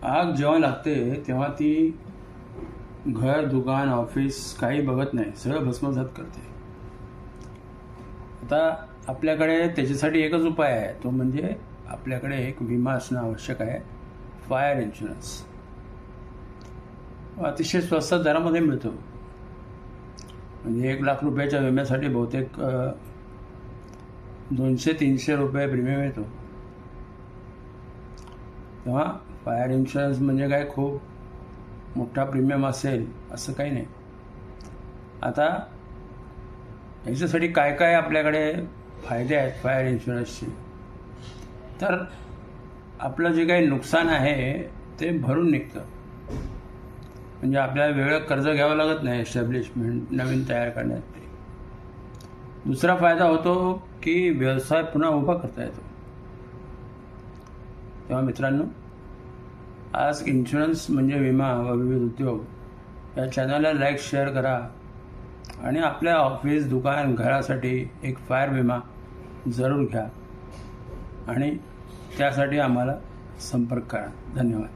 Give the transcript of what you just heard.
आग जेव्हा लागते तेव्हा ती घर, दुकान, ऑफिस काही बघत नाही, सगळं भस्मसात करते. आता आपल्याकडे त्याच्यासाठी एकच उपाय आहे, तो म्हणजे आपल्याकडे एक विमा असणं आवश्यक आहे. फायर इन्शुरन्स अतिशय स्वस्त दरामध्ये मिळतो. म्हणजे 1,00,000 रुपयाच्या विम्यासाठी बहुतेक 200-300 रुपये प्रीमियम येतो. तेव्हा फायर इन्शुरन्स म्हणजे काय खूप मोठा प्रीमियम असेल असं काही नाही. आता याच्यासाठी काय काय आपल्याकडे फायदे आहेत फायर इन्शुरन्सचे, तर आपलं जे काही नुकसान आहे ते भरून निघतं. म्हणजे आपल्याला वेगळं कर्ज घ्यावं लागत नाही एस्टॅब्लिशमेंट नवीन तयार करण्यासाठी. दुसरा फायदा होतो की व्यवसाय पुन्हा उभा करता येतो. तेव्हा मित्रांनो, आज इन्शुरन्स म्हणजे विमा व विविध उद्योग या चॅनलला लाईक, शेअर करा आणि आपल्या ऑफिस, दुकान, घरासाठी एक फायर विमा जरूर घ्या आणि त्यासाठी आम्हाला संपर्क करा. धन्यवाद.